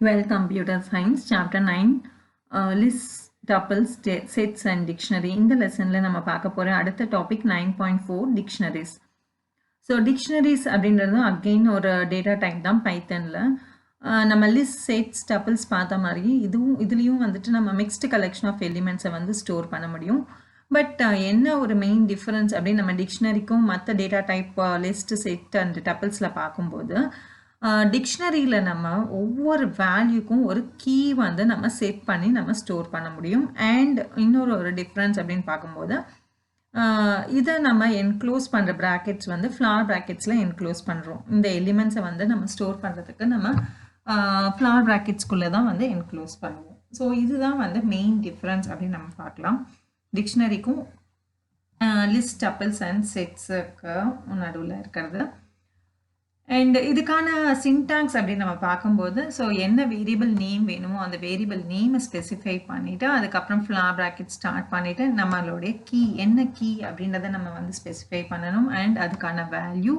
12 Computer Science Chapter 9 Lists, Tuples, Sets and Dictionary. இந்த லெசன்ல நம்ம பார்க்க போற அடுத்த டாபிக் 9.4 Dictionaries. ஸோ டிக்ஷனரிஸ் அப்படின்றது அகெயின் ஒரு டேட்டா டைப் தான் பைத்தனில். நம்ம லிஸ்ட், செட்ஸ், டப்பிள்ஸ் பார்த்த மாதிரி இதுலேயும் வந்துட்டு நம்ம மிக்ஸ்டு கலெக்ஷன் ஆஃப் எலிமெண்ட்ஸை வந்து ஸ்டோர் பண்ண முடியும். பட் என்ன ஒரு மெயின் டிஃப்ரென்ஸ் அப்படின்னு நம்ம டிக்ஷனரிக்கும் மற்ற data type list, set and டப்பிள்ஸில் பார்க்கும்போது டிக்ஷனரியில் நம்ம ஒவ்வொரு வேல்யூக்கும் ஒரு கீ வந்து நம்ம செட் பண்ணி நம்ம ஸ்டோர் பண்ண முடியும். அண்ட் இன்னொரு டிஃப்ரென்ஸ் அப்படின்னு பார்க்கும்போது இதை நம்ம என்க்ளோஸ் பண்ணுற ப்ராக்கெட்ஸ் வந்து ஃப்ளார் ப்ராக்கெட்ஸில் என்க்ளோஸ் பண்ணுறோம். இந்த எலிமெண்ட்ஸை வந்து நம்ம ஸ்டோர் பண்ணுறதுக்கு நம்ம ஃப்ளார் ப்ராக்கெட்ஸ்குள்ளே தான் வந்து என்க்ளோஸ் பண்ணுவோம். ஸோ இதுதான் வந்து மெயின் டிஃப்ரென்ஸ் அப்படின்னு நம்ம பார்க்கலாம் டிக்ஷனரிக்கும் லிஸ்ட், டப்பிள்ஸ் அண்ட் செட்ஸுக்கு நடுவில் இருக்கிறது. அண்ட் இதுக்கான சின்டாக்ஸ் அப்படின்னு நம்ம பார்க்கும்போது ஸோ என்ன வேரியபிள் நேம் வேணுமோ அந்த வேரியபிள் நேமை ஸ்பெசிஃபை பண்ணிவிட்டு அதுக்கப்புறம் ஃப்ளார் ப்ராக்கெட் ஸ்டார்ட் பண்ணிவிட்டு நம்மளுடைய கீ என்ன கீ அப்படின்றத நம்ம வந்து ஸ்பெசிஃபை பண்ணணும். அண்ட் அதுக்கான வேல்யூ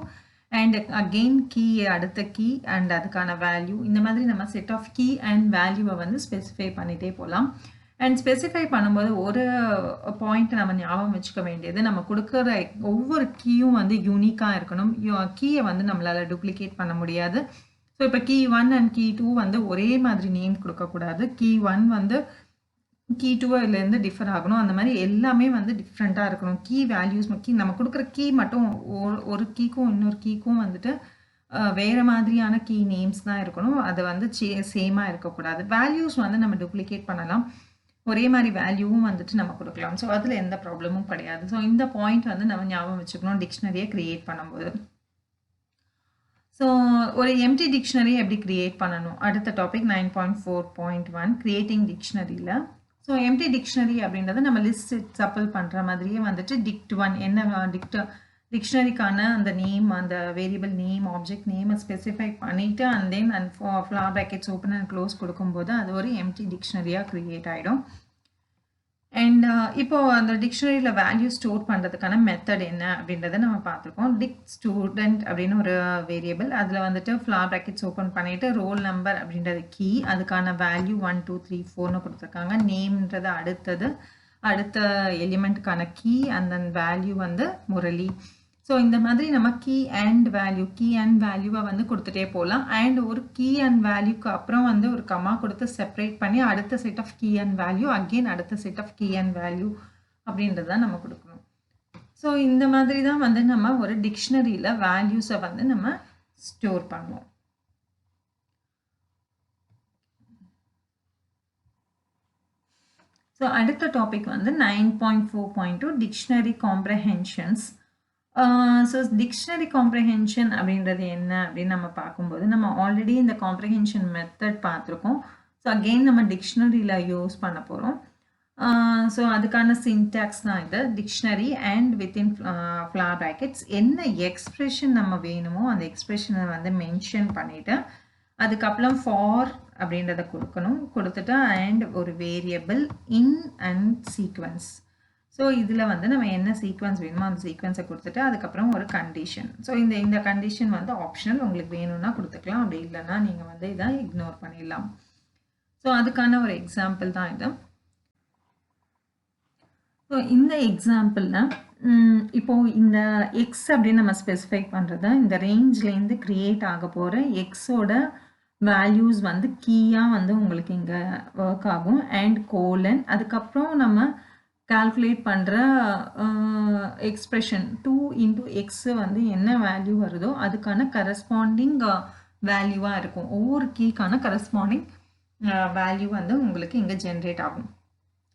அண்ட் அகெயின் கீ அடுத்த கீ அண்ட் அதுக்கான வேல்யூ, இந்த மாதிரி நம்ம செட் ஆஃப் கீ அண்ட் வேல்யூவை வந்து ஸ்பெசிஃபை பண்ணிகிட்டே போகலாம். அண்ட் ஸ்பெசிஃபை பண்ணும்போது ஒரு பாயிண்ட் நம்ம ஞாபகம் வச்சுக்க வேண்டியது, நம்ம கொடுக்குற ஒவ்வொரு கீயும் வந்து யூனிக்காக இருக்கணும். கீயை வந்து நம்மளால் டூப்ளிகேட் பண்ண முடியாது. ஸோ இப்போ கீ 1 அண்ட் கீ 2 வந்து ஒரே மாதிரி நேம் கொடுக்கக்கூடாது. கீ 1 வந்து கீ 2லேருந்து டிஃபர் ஆகணும். அந்த மாதிரி எல்லாமே வந்து டிஃப்ரெண்ட்டாக இருக்கணும். கீ வேல்யூஸ் நம்ம கொடுக்குற கீ மட்டும் ஒரு கீக்கும் இன்னொரு கீக்கும் வந்துட்டு வேறு மாதிரியான கீ நேம்ஸ் தான் இருக்கணும். அது வந்து சேமாக இருக்கக்கூடாது. வேல்யூஸ் வந்து நம்ம டூப்ளிகேட் பண்ணலாம், ஒரே மாதிரி வேல்யூவும் வந்துட்டு நம்ம கொடுக்கலாம். ஸோ அதில் எந்த ப்ராப்ளமும் கிடையாது. ஸோ இந்த பாயிண்ட் வந்து நம்ம ஞாபகம் வச்சுக்கணும் டிக்ஷனரியை க்ரியேட் பண்ணும்போது. ஸோ ஒரு எம்டி டிக்ஷனரி எப்படி க்ரியேட் பண்ணணும், அடுத்த டாபிக் 9.4.1 க்ரியேட்டிங் டிக்ஷனரியில். ஸோ எம்டி டிக்ஷனரி அப்படின்றது நம்ம லிஸ்ட் சப்பிள் பண்ணுற மாதிரியே வந்துட்டு dict1 என்ன டிக்ஷனரிக்கான அந்த நேம், அந்த வேரியபிள் நேம், ஆப்ஜெக்ட் நேமை ஸ்பெசிஃபை பண்ணிவிட்டு and then and flower brackets open and close கொடுக்கும்போது அது ஒரு எம்டி டிக்ஷனரியாக க்ரியேட் ஆகிடும். அண்ட் இப்போது அந்த டிக்ஷனரியில் வேல்யூ ஸ்டோர் பண்ணுறதுக்கான மெத்தட் என்ன அப்படின்றத நம்ம பார்த்துருக்கோம். student அப்படின்னு ஒரு வேரியபிள், அதில் வந்துட்டு ஃப்ளார் ப்ராக்கெட்ஸ் ஓப்பன் பண்ணிவிட்டு ரோல் நம்பர் அப்படின்றது கீ, அதுக்கான வேல்யூ 1 2 3 4ன்னு கொடுத்துருக்காங்க. நேம்ன்றது அடுத்த எலிமெண்ட்டுக்கான கீ அண்ட் தென் வேல்யூ வந்து முரளி. ஸோ இந்த மாதிரி நம்ம கீ அண்ட் வேல்யூவை வந்து கொடுத்துட்டே போகலாம். அண்ட் ஒரு கீ அண்ட் வேல்யூக்கு அப்புறம் வந்து ஒரு கமா கொடுத்து செப்பரேட் பண்ணி அடுத்த set of key and value, again அடுத்த set of key and value அப்படின்றது தான் நம்ம கொடுக்கணும். ஸோ இந்த மாதிரி தான் வந்து நம்ம ஒரு டிக்ஷனரியில் வேல்யூஸை வந்து நம்ம ஸ்டோர் பண்ணுவோம். ஸோ அடுத்த டாபிக் வந்து 9.4.2 டிக்ஷனரி காம்ப்ரஹென்ஷன்ஸ். ஸோ டிக்ஷனரி காம்ப்ரஹென்ஷன் அப்படின்றது என்ன அப்படின்னு நம்ம பார்க்கும்போது நம்ம ஆல்ரெடி இந்த காம்ப்ரஹென்ஷன் மெத்தட் பார்த்துருக்கோம். ஸோ அகெயின் நம்ம டிக்ஷனரியில் யூஸ் பண்ண போகிறோம். ஸோ அதுக்கான சின்டாக்ஸ் தான் இது. Dictionary and within flower brackets என்ன எக்ஸ்ப்ரெஷன் நம்ம வேணுமோ அந்த எக்ஸ்ப்ரெஷனை வந்து மென்ஷன் பண்ணிவிட்டு அதுக்கப்புறம் ஃபார் அப்படின்றத கொடுத்துட்டு அண்ட் ஒரு variable in and sequence. So இதில் வந்து நம்ம என்ன சீக்வன்ஸ் வேணுமோ அந்த சீக்வன்ஸை கொடுத்துட்டு அதுக்கப்புறம் ஒரு கண்டிஷன். ஸோ இந்த கண்டிஷன் வந்து ஆப்ஷனல், உங்களுக்கு வேணும்னா கொடுத்துக்கலாம், அப்படி இல்லைன்னா நீங்கள் வந்து இதை இக்னோர் பண்ணிடலாம். ஸோ அதுக்கான ஒரு எக்ஸாம்பிள் தான் இது. ஸோ இந்த எக்ஸாம்பிளில் இப்போது இந்த எக்ஸ் அப்படின்னு நம்ம ஸ்பெசிஃபை பண்ணுறது இந்த ரேஞ்ச்லேருந்து க்ரியேட் ஆக போகிற எக்ஸோட வேல்யூஸ் வந்து கீயாக வந்து உங்களுக்கு இங்கே ஒர்க் ஆகும். அண்ட் கோலன் அதுக்கப்புறம் நம்ம கால்குலேட் பண்ணுற எக்ஸ்ப்ரெஷன் 2 into x வந்து என்ன வேல்யூ வருதோ அதுக்கான கரஸ்பாண்டிங் வேல்யூவாக இருக்கும். ஒவ்வொரு கீக்கான கரஸ்பாண்டிங் வேல்யூ வந்து உங்களுக்கு இங்கே ஜென்ரேட் ஆகும்.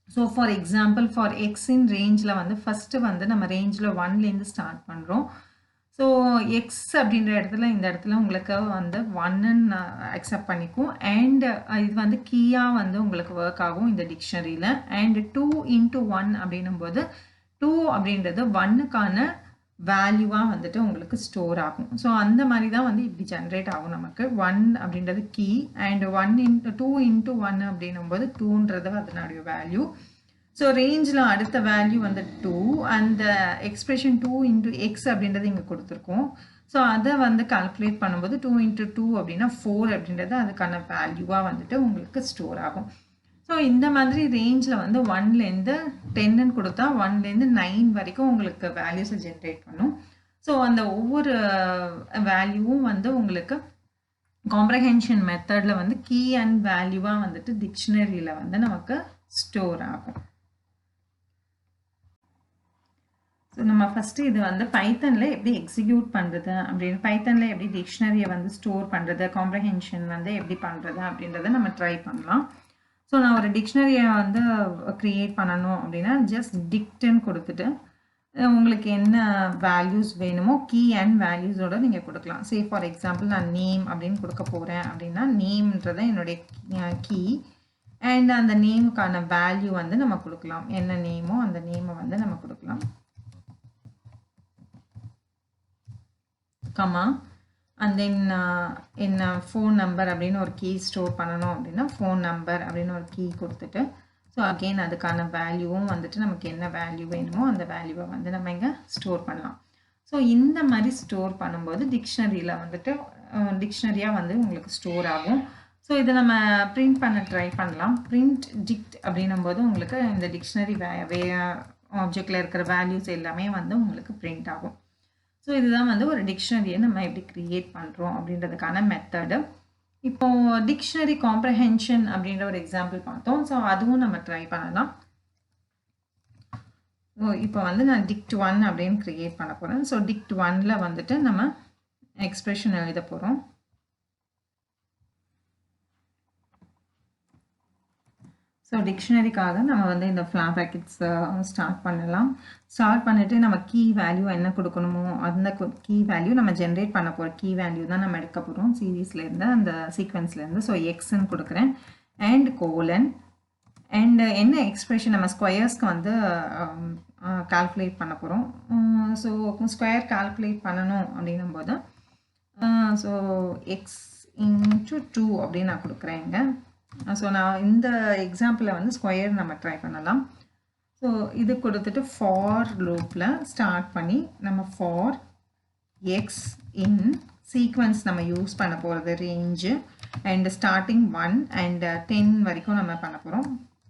ஸோ ஃபார் எக்ஸாம்பிள் ஃபார் எக்ஸின் ரேஞ்சில் வந்து ஃபஸ்ட்டு வந்து நம்ம ரேஞ்சில் 1லேருந்து ஸ்டார்ட் பண்ணுறோம். ஸோ எக்ஸ் அப்படின்ற இந்த இடத்துல உங்களுக்கு வந்து 1ன்னு அக்செப்ட் பண்ணிக்கும். அண்ட் இது வந்து கீயாக வந்து உங்களுக்கு ஒர்க் ஆகும் இந்த டிக்ஷனரியில். அண்ட் 2 into 1 அப்படின்னும்போது 2 அப்படின்றது 1க்கான வேல்யூவாக வந்துட்டு உங்களுக்கு ஸ்டோர் ஆகும். ஸோ அந்த மாதிரி தான் வந்து இப்படி ஜென்ரேட் ஆகும் நமக்கு. 1 அப்படின்றது கீ அண்ட் 2 into 1 அப்படின்னும்போது 2ன்றது அதனுடைய வேல்யூ. ஸோ ரேஞ்சில் அடுத்த வேல்யூ வந்து 2 அந்த எக்ஸ்பிரஷன் 2 இன்ட்டு எக்ஸ் அப்படின்றது இங்கே கொடுத்துருக்கோம். ஸோ அதை வந்து கால்குலேட் பண்ணும்போது 2 இன்ட்டு 2 அப்படின்னா 4 அப்படின்றது அதுக்கான வேல்யூவாக வந்துட்டு உங்களுக்கு ஸ்டோர் ஆகும். ஸோ இந்த மாதிரி ரேஞ்சில் வந்து 1லேருந்து 10ன்னு கொடுத்தா 1லேருந்து 9 வரைக்கும் உங்களுக்கு வேல்யூஸை ஜென்ரேட் பண்ணும். ஸோ அந்த ஒவ்வொரு வேல்யூவும் வந்து உங்களுக்கு காம்ப்ரஹென்ஷன் மெத்தடில் வந்து கீ அண்ட் வேல்யூவாக வந்துட்டு டிக்ஷனரியில் வந்து நமக்கு ஸ்டோர் ஆகும். ஸோ நம்ம ஃபஸ்ட்டு இது வந்து பைத்தனில் எப்படி எக்ஸிக்யூட் பண்ணுறது அப்படின்னு பைத்தனில் எப்படி டிக்ஷனரியை வந்து ஸ்டோர் பண்ணுறது காம்ப்ரஹென்ஷன் வந்து எப்படி பண்ணுறது அப்படின்றத நம்ம ட்ரை பண்ணலாம். ஸோ நான் ஒரு டிக்ஷனரியை வந்து க்ரியேட் பண்ணணும் அப்படின்னா ஜஸ்ட் டிக்ட்ன்னு கொடுத்துட்டு உங்களுக்கு என்ன வேல்யூஸ் வேணுமோ கீ அண்ட் வேல்யூஸோட நீங்கள் கொடுக்கலாம். சே ஃபார் எக்ஸாம்பிள் நான் நேம் அப்படின்னு கொடுக்க போகிறேன் அப்படின்னா நேம்ன்றதை என்னுடைய கீ அண்ட் அந்த நேமுக்கான வேல்யூ வந்து நம்ம கொடுக்கலாம். என்ன நேமோ அந்த நேமை வந்து நம்ம கொடுக்கலாம். கமா அண்ட் தென் என்ன ஃபோன் நம்பர் அப்படின்னு ஒரு கீ ஸ்டோர் பண்ணணும் அப்படின்னா ஃபோன் நம்பர் அப்படின்னு ஒரு கீ கொடுத்துட்டு ஸோ அகெயின் அதுக்கான வேல்யூவும் வந்துட்டு நமக்கு என்ன வேல்யூ வேணுமோ அந்த வேல்யூவை வந்து நம்ம இங்கே ஸ்டோர் பண்ணலாம். ஸோ இந்த மாதிரி ஸ்டோர் பண்ணும்போது டிக்ஷனரியில் வந்துட்டு டிக்ஷனரியாக வந்து உங்களுக்கு ஸ்டோர் ஆகும். ஸோ இதை நம்ம பிரிண்ட் பண்ண ட்ரை பண்ணலாம். பிரிண்ட் டிக்ட் அப்படின்னும் போது உங்களுக்கு இந்த டிக்ஷனரி ஆப்ஜெக்டில் இருக்கிற வேல்யூஸ் எல்லாமே வந்து உங்களுக்கு பிரிண்ட் ஆகும். ஸோ இதுதான் வந்து ஒரு டிக்ஷனரியை நம்ம எப்படி க்ரியேட் பண்ணுறோம் அப்படின்றதுக்கான மெத்தடு. இப்போது டிக்ஷனரி காம்ப்ரஹென்ஷன் அப்படின்ற ஒரு எக்ஸாம்பிள் பார்த்தோம். ஸோ அதுவும் நம்ம ட்ரை பண்ணலாம். ஸோ இப்போ வந்து நான் டிக்ட் 1 அப்படின்னு க்ரியேட் பண்ண போகிறேன். ஸோ டிக்ட் 1ல் வந்துட்டு நம்ம எக்ஸ்பிரஷன் எழுத போகிறோம். ஸோ டிக்ஷனரிக்காக நம்ம வந்து இந்த ஃப்ளார் ப்ராக்கெட்ஸ் ஸ்டார்ட் பண்ணலாம். ஸ்டார்ட் பண்ணிவிட்டு நம்ம கீ வேல்யூ என்ன கொடுக்கணுமோ அந்த கீ வேல்யூ நம்ம ஜென்ரேட் பண்ண போகிற கீ வேல்யூ தான் நம்ம எடுக்க போகிறோம் சீரீஸ்லேருந்து அந்த சீக்வன்ஸ்லேருந்து. ஸோ எக்ஸ்ன்னு கொடுக்குறேன் அண்ட் கோலன் அண்ட் என்ன எக்ஸ்பிரஷன் நம்ம ஸ்கொயர்ஸ்க்கு வந்து கால்குலேட் பண்ண போகிறோம். ஸோ ஸ்கொயர் கால்குலேட் பண்ணணும் அப்படின்னும் போது ஸோ எக்ஸ் இன்ட்டு 2 அப்படின்னு நான் கொடுக்குறேன் இங்கே. ஸோ நான் இந்த எக்ஸாம்பிளை வந்து ஸ்கொயர் நம்ம ட்ரை பண்ணலாம். ஸோ இது கொடுத்துட்டு ஃபார் லூப்பில் ஸ்டார்ட் பண்ணி நம்ம ஃபார் எக்ஸ் இன் சீக்வன்ஸ் நம்ம யூஸ் பண்ண போகிறது ரேஞ்சு அண்ட் ஸ்டார்டிங் 1 அண்ட் 10 வரைக்கும் நம்ம பண்ண போகிறோம்.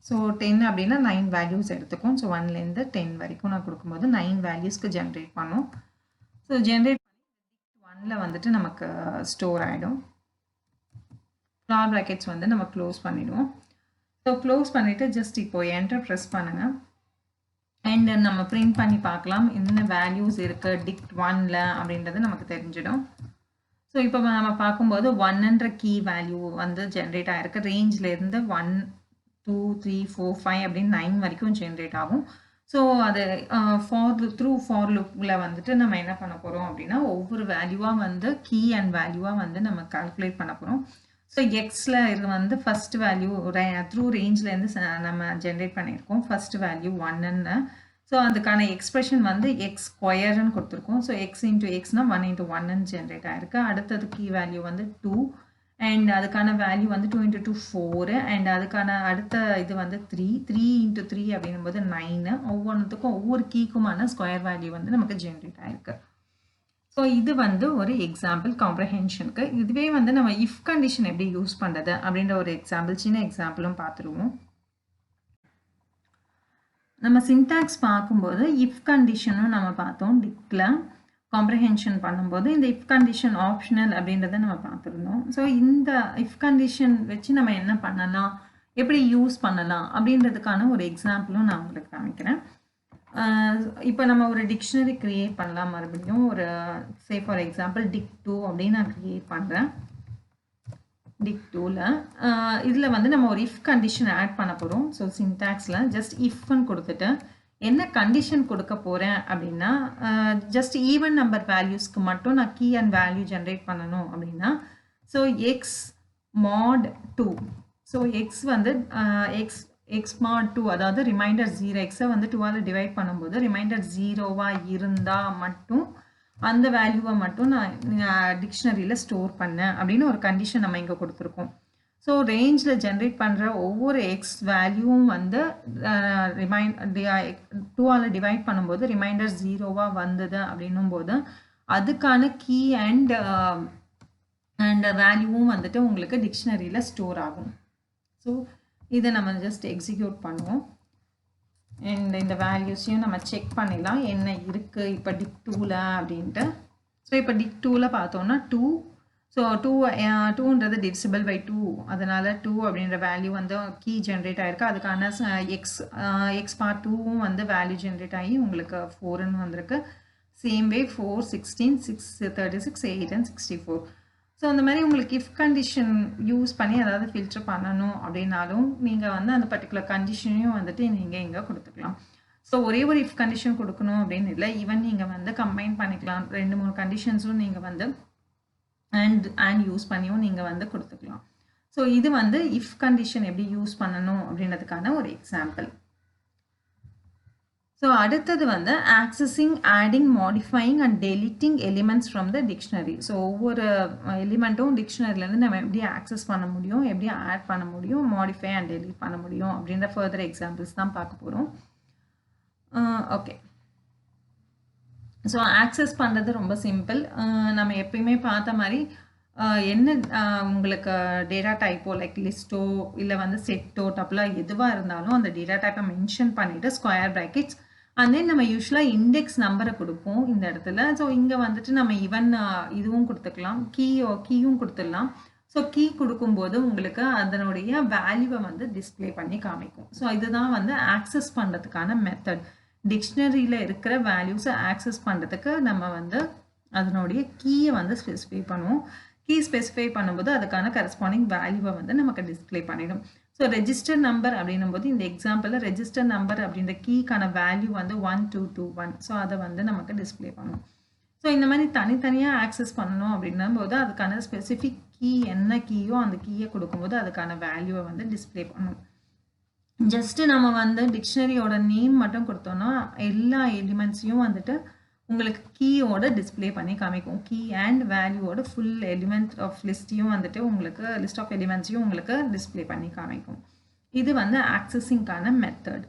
ஸோ 10 அப்படின்னா 9 வேல்யூஸ் எடுத்துக்கும். ஸோ 1லேருந்து 10 வரைக்கும் நான் கொடுக்கும்போது 9 வேல்யூஸ்க்கு ஜென்ரேட் பண்ணும். ஸோ ஜென்ரேட் பண்ணி 1ல் வந்துட்டு நமக்கு ஸ்டோர் ஆகிடும். ஃப்ளார் ப்ராக்கெட்ஸ் வந்து நம்ம க்ளோஸ் பண்ணிவிடுவோம். ஸோ க்ளோஸ் பண்ணிவிட்டு ஜஸ்ட் இப்போது என்டர் ப்ரெஸ் பண்ணுங்கள் அண்ட் நம்ம பிரிண்ட் பண்ணி பார்க்கலாம் என்ன வேல்யூஸ் இருக்குது டிக்ட் 1ல் அப்படின்றது நமக்கு தெரிஞ்சிடும். ஸோ இப்போ நம்ம பார்க்கும்போது 1ன்ற கீ வேல்யூ வந்து ஜென்ரேட் ஆகிருக்கு. ரேஞ்சிலேருந்து 1 2 3 4 5 அப்படின்னு 9 வரைக்கும் ஜென்ரேட் ஆகும். ஸோ அது ஃபார் லுப்பில் வந்துட்டு நம்ம என்ன பண்ண போகிறோம் அப்படின்னா ஒவ்வொரு வேல்யூவாக வந்து கீ அண்ட் வேல்யூவாக வந்து நம்ம கால்குலேட் பண்ண போகிறோம். ஸோ எக்ஸில் இது வந்து ஃபஸ்ட் வேல்யூ த்ரூ ரேஞ்சிலேருந்து நம்ம ஜென்ரேட் பண்ணியிருக்கோம் ஃபஸ்ட் வேல்யூ 1ன்னு. ஸோ அதுக்கான எக்ஸ்பிரஷன் வந்து எக்ஸ் ஸ்கொயர்ன்னு கொடுத்துருக்கோம். ஸோ எக்ஸ் இன்ட்டு எக்ஸ்னால் 1 இன்ட்டு 1ன்னு ஜென்ரேட் ஆகிருக்கு. அடுத்தது கீ வேல்யூ வந்து 2 அண்ட் அதுக்கான வேல்யூ வந்து 2 இன்ட்டு 2 4 அண்ட் அதுக்கான அடுத்த இது வந்து 3 இன்ட்டு 3 அப்படின்னும்போது 9. ஒவ்வொன்றுத்துக்கும் ஒவ்வொரு கீக்குமான ஸ்கொயர் வேல்யூ வந்து நமக்கு ஜென்ரேட் ஆகிருக்கு. ஸோ இது வந்து ஒரு எக்ஸாம்பிள் காம்ப்ரஹென்ஷனுக்கு. இதுவே வந்து நம்ம இஃப் கண்டிஷன் எப்படி யூஸ் பண்ணுறது அப்படின்ற ஒரு எக்ஸாம்பிள் சின்ன எக்ஸாம்பிளும் பார்த்துருவோம். நம்ம சின்டாக்ஸ் பார்க்கும்போது இஃப் கண்டிஷனும் நம்ம பார்த்தோம். டிக்ல காம்ப்ரஹென்ஷன் பண்ணும்போது இந்த இஃப் கண்டிஷன் ஆப்ஷனல் அப்படின்றத நம்ம பார்த்துருந்தோம். ஸோ இந்த இஃப் கண்டிஷன் வச்சு நம்ம என்ன பண்ணலாம் எப்படி யூஸ் பண்ணலாம் அப்படின்றதுக்கான ஒரு எக்ஸாம்பிளும் நான் உங்களுக்கு காமிக்கிறேன். இப்போ நம்ம ஒரு டிக்ஷனரி க்ரியேட் பண்ணலாம். மறுபடியும் ஒரு சே ஃபார் எக்ஸாம்பிள் டிக் 2 அப்படின்னு நான் க்ரியேட் பண்ணுறேன். டிக் 2ல் இதில் வந்து நம்ம ஒரு இஃப் கண்டிஷன் ஆட் பண்ண போகிறோம். ஸோ சின்டாக்ஸில் ஜஸ்ட் இஃப்னு கொடுத்துட்டு என்ன கண்டிஷன் கொடுக்க போகிறேன் அப்படின்னா ஜஸ்ட் ஈவன் நம்பர் வேல்யூஸ்க்கு மட்டும் நான் கீ அண்ட் வேல்யூ ஜென்ரேட் பண்ணணும் அப்படின்னா so X mod 2. So X வந்து எக்ஸ் mod 2 அதாவது ரிமைண்டர் 0 எக்ஸை வந்து 2ஆல் டிவைட் பண்ணும்போது ரிமைண்டர் 0வாக இருந்தால் மட்டும் அந்த வேல்யூவை மட்டும் நான் டிக்ஷனரியில் ஸ்டோர் பண்ணேன் அப்படின்னு ஒரு கண்டிஷன் நம்ம இங்கே கொடுத்துருக்கோம். ஸோ ரேஞ்சில் ஜென்ரேட் பண்ணுற ஒவ்வொரு எக்ஸ் வேல்யூவும் வந்து டூவால் டிவைட் பண்ணும்போது ரிமைண்டர் 0வாக வந்தது அப்படின்னும் போது அதுக்கான கீ அண்ட் வேல்யூவும் வந்துட்டு உங்களுக்கு டிக்ஷனரியில் ஸ்டோர் ஆகும். ஸோ இதை நம்ம ஜஸ்ட் எக்ஸிக்யூட் பண்ணுவோம். அண்ட் இந்த வேல்யூஸையும் நம்ம செக் பண்ணிடலாம் என்ன இருக்குது இப்போ டிக் 2ல் அப்படின்ட்டு. ஸோ இப்போ டிக் 2ல் பார்த்தோன்னா 2. ஸோ 2ன்றது டிவிசிபிள் பை 2, அதனால் 2 அப்படின்ற வேல்யூ வந்து கீ ஜென்ரேட் ஆகிருக்கு. அதுக்கான எக்ஸ் பார்ட் 2வும் வந்து வேல்யூ ஜென்ரேட் ஆகி உங்களுக்கு 4ன்னு வந்திருக்கு. Same way 4, 16, 6, 36, 8 and 64. ஸோ அந்த மாதிரி உங்களுக்கு இஃப் கண்டிஷன் யூஸ் பண்ணி அதாவது ஃபில்டர் பண்ணணும் அப்படின்னாலும் நீங்கள் வந்து அந்த பர்டிகுலர் கண்டிஷனையும் வந்துட்டு நீங்கள் இங்கே கொடுத்துக்கலாம். ஸோ ஒரே ஒரு இஃப் கண்டிஷன் கொடுக்கணும் அப்படின்னு இல்லை, ஈவன் நீங்கள் வந்து கம்பைன் பண்ணிக்கலாம். 2-3 கண்டிஷன்ஸும் நீங்கள் வந்து அண்ட் யூஸ் பண்ணியும் நீங்கள் வந்து கொடுத்துக்கலாம். ஸோ இது வந்து இஃப் கண்டிஷன் எப்படி யூஸ் பண்ணணும் அப்படின்றதுக்கான ஒரு எக்ஸாம்பிள். ஸோ அடுத்தது வந்து accessing, adding, modifying and deleting elements from the dictionary. So ஒவ்வொரு எலிமெண்ட்டும் டிக்ஷனரியிலேருந்து நம்ம எப்படி ஆக்சஸ் பண்ண முடியும், எப்படி ஆட் பண்ண முடியும், மாடிஃபை அண்ட் டெலிட் பண்ண முடியும் அப்படின்ற ஃபர்தர் எக்ஸாம்பிள்ஸ் தான் பார்க்க போகிறோம். ஓகே, ஸோ ஆக்சஸ் பண்ணுறது ரொம்ப சிம்பிள். நம்ம எப்பயுமே பார்த்த மாதிரி என்ன உங்களுக்கு டேட்டா டைப்போ லைக் லிஸ்ட்டோ இல்லை வந்து செட்டோ டப்லோ எதுவாக இருந்தாலும் அந்த டேட்டா டைப்பை மென்ஷன் பண்ணிவிட்டு ஸ்கொயர் ப்ராக்கெட்ஸ் அண்ட் தென் நம்ம யூஸ்வலாக இண்டெக்ஸ் நம்பரை கொடுப்போம் இந்த இடத்துல. ஸோ இங்கே வந்துட்டு நம்ம ஈவன் இதுவும் கொடுத்துக்கலாம், கீயும் கொடுத்துடலாம். ஸோ கீ கொடுக்கும்போது உங்களுக்கு அதனுடைய வேல்யூவை வந்து டிஸ்பிளே பண்ணி காமிக்கும். ஸோ இதுதான் வந்து ஆக்சஸ் பண்ணுறதுக்கான மெத்தட். டிக்ஷனரியில் இருக்கிற வேல்யூஸை ஆக்சஸ் பண்ணுறதுக்கு நம்ம வந்து அதனுடைய கீயை வந்து ஸ்பெசிஃபை பண்ணுவோம். கீ ஸ்பெசிஃபை பண்ணும்போது அதுக்கான கரஸ்பாண்டிங் வேல்யூவை வந்து நமக்கு டிஸ்பிளே பண்ணிடும். ஸோ ரெஜிஸ்டர் நம்பர் அப்படின்னும் போது இந்த எக்ஸாம்பிளில் ரெஜிஸ்டர் நம்பர் அப்படின்ற கீக்கான வேல்யூ வந்து 1221. ஸோ அதை வந்து நமக்கு டிஸ்பிளே பண்ணும். ஸோ இந்த மாதிரி தனித்தனியாக ஆக்சஸ் பண்ணணும் அப்படின்னும் போது அதுக்கான ஸ்பெசிஃபிக் கீ என்ன கீயோ அந்த கீயை கொடுக்கும்போது அதுக்கான வேல்யூவை வந்து டிஸ்பிளே பண்ணும். ஜஸ்ட்டு நம்ம வந்து டிக்ஷனரியோட நேம் மட்டும் கொடுத்தோன்னா எல்லா எலிமெண்ட்ஸையும் வந்துட்டு உங்களுக்கு கீயோட டிஸ்பிளே பண்ணி காமிக்கும். கீ அண்ட் வேல்யூவோட ஃபுல் எலிமெண்ட் ஆஃப் லிஸ்ட்டையும் வந்துட்டு உங்களுக்கு லிஸ்ட் ஆஃப் எலிமெண்ட்ஸையும் உங்களுக்கு டிஸ்பிளே பண்ணி காமிக்கும். இது வந்து ஆக்சஸிங்கான மெத்தட்.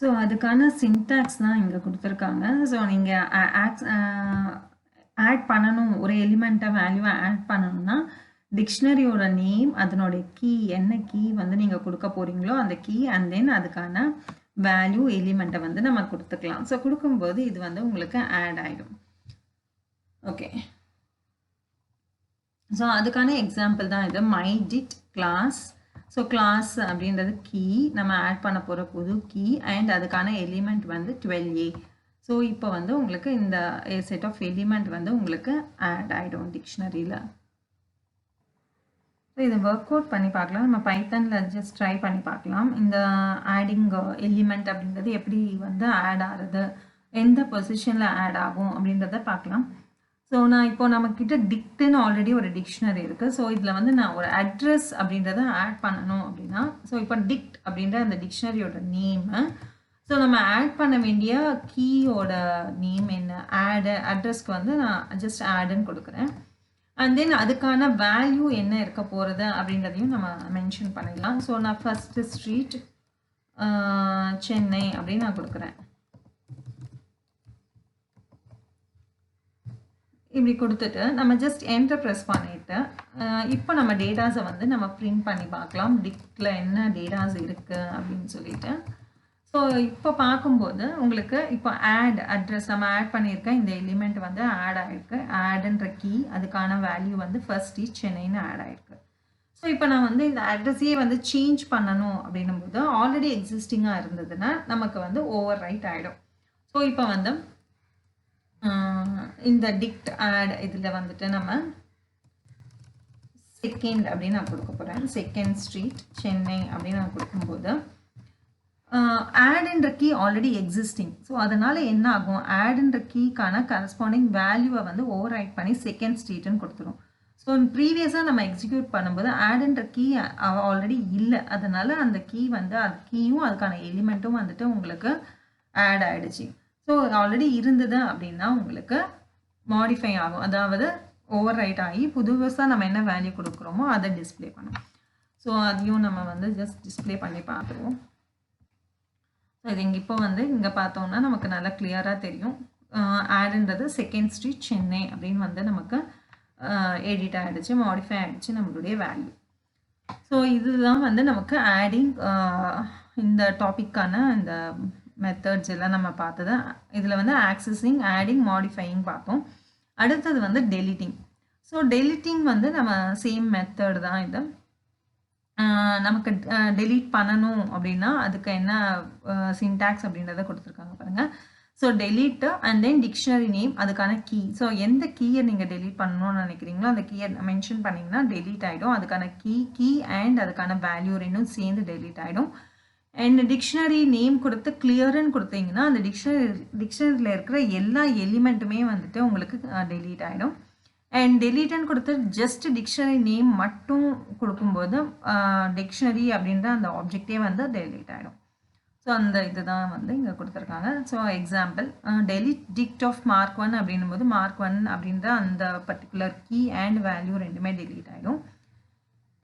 ஸோ அதுக்கான சின்டாக்ஸ் தான் இங்கே கொடுத்துருக்காங்க. ஸோ நீங்கள் ஆட் பண்ணணும், ஒரு எலிமெண்ட்டை வேல்யூவை ஆட் பண்ணணும்னா டிக்ஷனரியோட நேம், அதனுடைய கீ என்ன கீ வந்து நீங்கள் கொடுக்க போகிறீங்களோ அந்த கீ அண்ட் தென் அதுக்கான வேல்யூ எலிமெண்ட்டை வந்து நம்ம கொடுத்துக்கலாம். ஸோ கொடுக்கும்போது இது வந்து உங்களுக்கு ஆட் ஆகிடும். ஓகே, ஸோ அதுக்கான எக்ஸாம்பிள் தான் இது மைடிட் கிளாஸ். ஸோ கிளாஸ் அப்படின்றது கீ, நம்ம ஆட் பண்ண போகிற புது கீ அண்ட் அதுக்கான எலிமெண்ட் வந்து 12A. ஸோ இப்போ வந்து உங்களுக்கு இந்த செட் ஆஃப் எலிமெண்ட் வந்து உங்களுக்கு ஆட் ஆகிடும் டிக்ஷனரியில். ஸோ இதை ஒர்க் அவுட் பண்ணி பார்க்கலாம். நம்ம பைத்தனில் ஜஸ்ட் ட்ரை பண்ணி பார்க்கலாம். இந்த ஆடிங் எலிமெண்ட் அப்படின்றது எப்படி வந்து ஆட் ஆகுது, எந்த பொசிஷனில் ஆட் ஆகும் அப்படின்றத பார்க்கலாம். ஸோ நான் இப்போ நம்மக்கிட்ட டிக்ட்டுன்னு ஆல்ரெடி ஒரு டிக்ஷனரி இருக்குது. ஸோ இதில் வந்து நான் ஒரு அட்ரஸ் அப்படின்றத ஆட் பண்ணணும் அப்படின்னா, ஸோ இப்போ டிக்ட் அப்படின்ற அந்த டிக்ஷனரியோட நேமு, ஸோ நம்ம ஆட் பண்ண வேண்டிய கீயோட நேம் என்ன, அட்ரஸ்க்கு வந்து நான் ஜஸ்ட் ஆடுன்னு கொடுக்குறேன். அண்ட் தென் அதுக்கான வேல்யூ என்ன இருக்க போகிறது அப்படின்றதையும் நம்ம மென்ஷன் பண்ணிடலாம். ஸோ நான் ஃபஸ்ட்டு ஸ்ட்ரீட் சென்னை அப்படின்னு நான் கொடுக்குறேன். இப்படி கொடுத்துட்டு நம்ம ஜஸ்ட் என்டர் ப்ரெஸ் பண்ணிவிட்டு இப்போ நம்ம டேட்டாஸை வந்து நம்ம பிரிண்ட் பண்ணி பார்க்கலாம். டிக்டில் என்ன டேட்டாஸ் இருக்குது அப்படின்னு சொல்லிட்டு. ஸோ இப்போ பார்க்கும்போது உங்களுக்கு இப்போ ஆட் அட்ரஸ் நம்ம ஆட் பண்ணியிருக்க இந்த எலிமெண்ட் வந்து ஆட் ஆகிருக்கு. ஆடுன்ற கீ அதுக்கான வேல்யூ வந்து ஃபர்ஸ்ட் சென்னைன்னு ஆட் ஆகிருக்கு. ஸோ இப்போ நான் வந்து இந்த அட்ரஸையே வந்து சேஞ்ச் பண்ணணும் அப்படின்னும் போது ஆல்ரெடி எக்ஸிஸ்டிங்காக இருந்ததுன்னா நமக்கு வந்து ஓவர் ரைட் ஆகிடும். ஸோ இப்போ வந்து இந்த டிக்ட் ஆட் இதில் வந்துட்டு நம்ம செகண்ட் அப்படின்னு நான் கொடுக்க போகிறேன். செகண்ட் ஸ்ட்ரீட் சென்னை அப்படின்னு நான் கொடுக்கும்போது ஆடுன்ற கீ ஆல்ரெடி எக்ஸிஸ்டிங். ஸோ அதனால் என்ன ஆகும், ஆடுன்ற கீக்கான கரஸ்பாண்டிங் வேல்யூவை வந்து ஓவர் ரைட் பண்ணி செகண்ட் ஸ்ட்ரீட்னு கொடுத்துரும். ஸோ ப்ரீவியஸாக நம்ம எக்ஸிக்யூட் பண்ணும்போது ஆடுன்ற கீ ஆல்ரெடி இல்லை, அதனால் அந்த கீ வந்து அது கீயும் அதுக்கான எலிமெண்ட்டும் வந்துட்டு உங்களுக்கு ஆட் ஆகிடுச்சு. ஸோ ஆல்ரெடி இருந்தது அப்படின்னா உங்களுக்கு மாடிஃபை ஆகும், அதாவது ஓவர் ரைட் ஆகி புதுசாக நம்ம என்ன வேல்யூ கொடுக்குறோமோ அதை டிஸ்பிளே பண்ணும். ஸோ அதையும் நம்ம வந்து ஜஸ்ட் டிஸ்பிளே பண்ணி பார்த்துருவோம். ஸோ இது இப்போ வந்து இங்கே பார்த்தோம்னா நமக்கு நல்லா கிளியராக தெரியும். ஆடுன்றது செகண்ட் ஸ்ட்ரீட் சென்னை அப்படின்னு வந்து நமக்கு எடிட் ஆகிடுச்சு, மாடிஃபை ஆகிடுச்சு நம்மளுடைய வேல்யூ. ஸோ இதுதான் வந்து நமக்கு ஆடிங் இந்த டாப்பிக்கான இந்த மெத்தட்ஸ் எல்லாம் நம்ம பார்த்தது. இதில் வந்து ஆக்சஸிங், ஆடிங், மாடிஃபையிங் பார்த்தோம். அடுத்தது வந்து டெலிட்டிங். ஸோ டெலிட்டிங் வந்து நம்ம சேம் மெத்தட் தான். இது நமக்கு டெலீட் பண்ணணும் அப்படின்னா அதுக்கு என்ன சின்டாக்ஸ் அப்படின்றத கொடுத்துருக்காங்க பாருங்கள். So delete and then dictionary name, அதுக்கான கீ. ஸோ எந்த கீயை நீங்கள் டெலீட் பண்ணணும்னு நினைக்கிறீங்களோ அந்த கீயை மென்ஷன் பண்ணிங்கன்னா டெலீட் ஆகிடும். அதுக்கான கீ அண்ட் அதுக்கான வேல்யூ ரெண்டும் சேர்ந்து டெலீட் ஆகிடும். அண்ட் டிக்ஷனரி நேம் கொடுத்து கிளியர்னு கொடுத்தீங்கன்னா அந்த டிக்ஷனரியில் இருக்கிற எல்லா எலிமெண்ட்டுமே வந்துட்டு உங்களுக்கு டெலீட் ஆகிடும். அண்ட் டெலீட்னு கொடுத்து ஜஸ்ட் டிக்ஷனரி நேம் மட்டும் கொடுக்கும்போது டிக்ஷனரி அப்படின்ற அந்த ஆப்ஜெக்டே வந்து டெலீட் ஆகிடும். ஸோ அந்த இதுதான் வந்து இங்கே கொடுத்துருக்காங்க. So example, delete dict of mark 1 அப்படின்னும் போது மார்க் 1 அப்படின்ற அந்த பர்டிகுலர் கீ அண்ட் வேல்யூ ரெண்டுமே டெலீட் ஆகிடும்.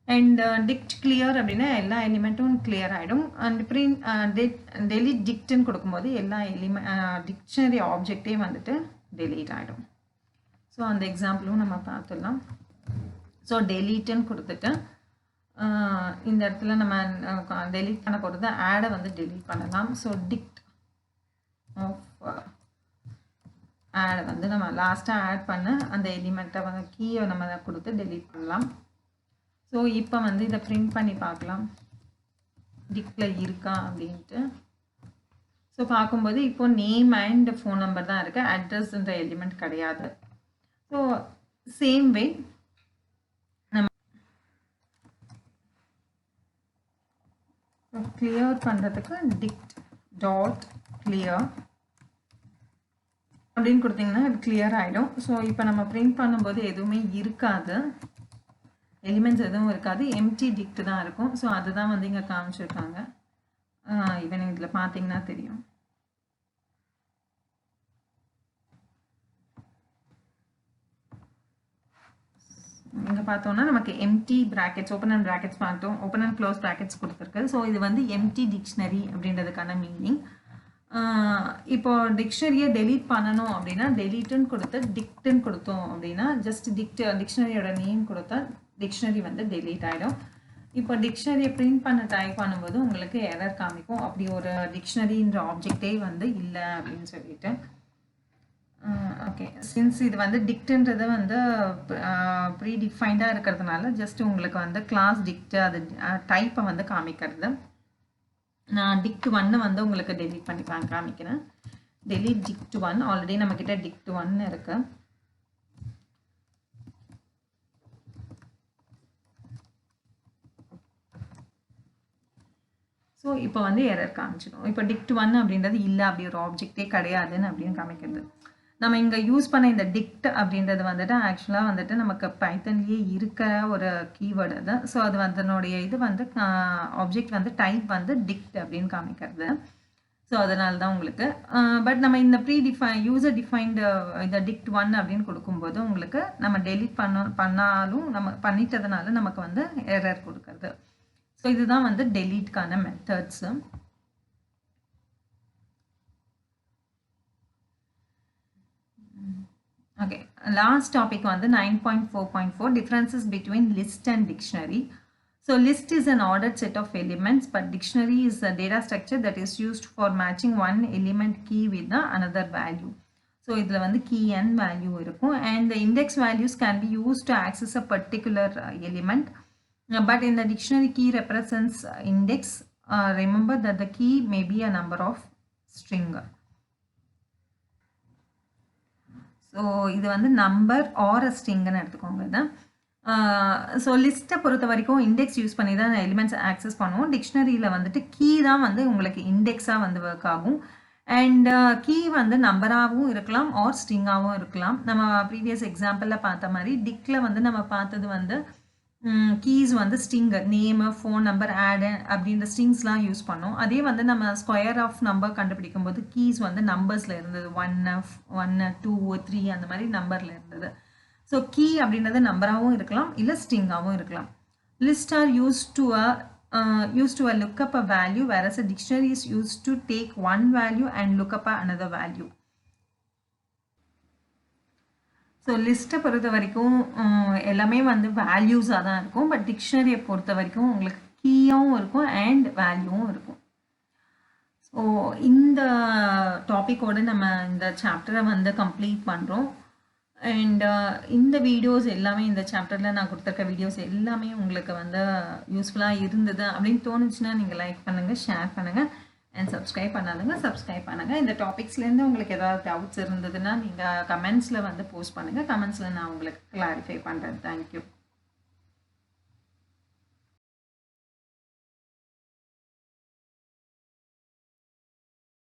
அண்ட் டிக்ட் கிளியர் அப்படின்னா எல்லா எலிமெண்ட்டும் கிளியர் ஆகிடும். அண்ட் டெலிட் டிக்ட்னு கொடுக்கும்போது எல்லா டிக்ஷனரி ஆப்ஜெக்டே வந்துட்டு டெலீட் ஆகிடும். ஸோ அந்த எக்ஸாம்பிளும் நம்ம பார்த்துடலாம். ஸோ டெலீட்னு கொடுத்துட்டு இந்த இடத்துல நம்ம டெலீட் பண்ண போகிறது ஆடை வந்து டெலீட் பண்ணலாம். ஸோ டிக்ட் ஆஃப் ஆடை வந்து நம்ம லாஸ்ட்டாக ஆட் பண்ண அந்த எலிமெண்ட்டை வந்து கீயை நம்ம கொடுத்து டெலீட் பண்ணலாம். ஸோ இப்போ வந்து இதை பிரிண்ட் பண்ணி பார்க்கலாம் டிக்டில் இருக்கா அப்படின்ட்டு. ஸோ பார்க்கும்போது இப்போ நேம் அண்ட் ஃபோன் நம்பர் தான் இருக்குது, அட்ரஸ்ன்ற எலிமெண்ட் கிடையாது. ஸோ சேம் வே நம்ம கிளியர் பண்ணுறதுக்கு டிக்ட் டாட் கிளியர் அப்படின்னு கொடுத்தீங்கன்னா அது கிளியர் ஆகிடும். ஸோ இப்போ நம்ம பிரிண்ட் பண்ணும்போது எதுவுமே இருக்காது, எலிமெண்ட்ஸ் எதுவும் இருக்காது, எம்டி டிக்ட் தான் இருக்கும். ஸோ அதுதான் வந்து இங்கே காமிச்சிருக்காங்க. இவன் இதில் பார்த்தீங்கன்னா தெரியும். இங்கே பார்த்தோம்னா நமக்கு empty brackets, open and brackets பார்த்தோம், ஓப்பன் அண்ட் க்ளோஸ் ப்ராக்கெட்ஸ் கொடுத்துருக்கு. ஸோ இது வந்து எம்டி டிக்ஷனரி அப்படின்றதுக்கான மீனிங். இப்போ டிக்ஷனரியை டெலீட் பண்ணணும் அப்படின்னா டெலீட்டுன்னு கொடுத்து டிக்ட்டுன்னு கொடுத்தோம் அப்படின்னா ஜஸ்ட் டிக்ஷனரியோட நேம் கொடுத்தா டிக்ஷனரி வந்து டெலீட் ஆகிடும். இப்போ டிக்ஷனரியை பிரிண்ட் பண்ண டைப் பண்ணும்போது உங்களுக்கு எரர் காமிக்கும், அப்படி ஒரு டிக்ஷனரின்ற ஆப்ஜெக்டே வந்து இல்லை அப்படின்னு சொல்லிட்டு. ஓகே, சின்ஸ் இது வந்து டிக்ட்ன்றது வந்து ப்ரீ டிஃபைண்டாக இருக்கிறதுனால ஜஸ்ட் உங்களுக்கு வந்து கிளாஸ் டிக்ட் அது டைப்பை வந்து காமிக்கிறது. நான் டிக்ட் 1 வந்து உங்களுக்கு டெலீட் பண்ணி காமிக்கிறேன். டெலீட் டிக்ட் 1, ஆல்ரெடி நம்மக்கிட்ட டிக்ட் 1 இருக்கு. ஸோ இப்போ வந்து எரர் காமிச்சிடும். இப்போ டிக்ட் 1 அப்படின்றது இல்லை, அப்படி ஒரு ஆப்ஜெக்டே கிடையாதுன்னு அப்படின்னு காமிக்கிறது. நம்ம இங்கே யூஸ் பண்ண இந்த டிக்ட் அப்படின்றது வந்துட்டு ஆக்சுவலாக வந்துட்டு நமக்கு பைத்தன்லேயே இருக்கிற ஒரு கீவேர்டு அது. ஸோ அது அதனுடைய இது வந்து ஆப்ஜெக்ட் வந்து டைப் வந்து டிக்ட் அப்படின்னு காமிக்கிறது. ஸோ அதனால தான் உங்களுக்கு பட் நம்ம இந்த யூசர் டிஃபைன்டு இந்த டிக்ட் 1 அப்படின்னு கொடுக்கும்போது உங்களுக்கு நம்ம டெலிட் பண்ணாலும் நம்ம பண்ணிட்டதுனால நமக்கு வந்து எரர் கொடுக்குறது. ஸோ இதுதான் வந்து டெலீட்கான மெத்தட்ஸு. Okay, last topic வந்து 9.4.4 differences between list and dictionary. So list is an ordered set of elements, but dictionary is a data structure that is used for matching one element key with another value. So இதில் வந்து key and value இருக்கும், and the index values can be used to access a particular element, but in the dictionary key represents index. Remember that the key may be a number of string. So இது வந்து number R ஸ்ட்ரிங்னு எடுத்துக்கோங்க இதை. So லிஸ்ட்டை பொறுத்த வரைக்கும் index use பண்ணி தான் elements access பண்ணுவோம். டிக்ஷனரியில் வந்துட்டு கீ தான் வந்து உங்களுக்கு இண்டெக்ஸாக வந்து ஒர்க் ஆகும். அண்ட் கீ வந்து நம்பராகவும் இருக்கலாம் ஆர் ஸ்ட்ரிங்காகவும் இருக்கலாம். நம்ம ப்ரீவியஸ் எக்ஸாம்பிளில் பார்த்த மாதிரி டிக்டில் வந்து நம்ம பார்த்தது வந்து கீஸ் வந்து string name phone number add அப்படின்ற ஸ்ட்ரிங்ஸ்லாம் யூஸ் பண்ணோம். அதே வந்து நம்ம ஸ்கொயர் ஆஃப் நம்பர் கண்டுபிடிக்கும் போது கீஸ் வந்து நம்பர்ஸில் இருந்தது 1 2 3 அந்த மாதிரி நம்பரில் இருந்தது. ஸோ கீ அப்படின்றது நம்பராகவும் இருக்கலாம் இல்லை ஸ்ட்ரிங்காகவும் இருக்கலாம். List or used to look up a value, whereas a dictionary is used to take one value and look up another value. So லிஸ்ட்டை பொறுத்த வரைக்கும் எல்லாமே வந்து வேல்யூஸாக தான் இருக்கும். பட் டிக்ஷனரியை பொறுத்த வரைக்கும் உங்களுக்கு கீயாகவும் இருக்கும் அண்ட் வேல்யூவும் இருக்கும். ஸோ இந்த டாப்பிக்கோடு நம்ம இந்த சாப்டரை வந்து கம்ப்ளீட் பண்ணுறோம். அண்ட் இந்த வீடியோஸ் எல்லாமே இந்த சாப்டரில் நான் கொடுத்துருக்க வீடியோஸ் எல்லாமே உங்களுக்கு வந்து யூஸ்ஃபுல்லாக இருந்தது அப்படின்னு தோணுச்சுன்னா நீங்கள் லைக் பண்ணுங்கள், ஷேர் பண்ணுங்கள் அண்ட் சப்ஸ்கிரைப் பண்ணாதுங்க, சப்ஸ்கிரைப் பண்ணுங்கள். இந்த டாபிக்ஸ்லேருந்து உங்களுக்கு ஏதாவது டவுட்ஸ் இருந்ததுன்னா நீங்கள் கமெண்ட்ஸில் வந்து போஸ்ட் பண்ணுங்கள். கமெண்ட்ஸில் நான் உங்களுக்கு கிளாரிஃபை பண்ணுறேன். தேங்க்யூ.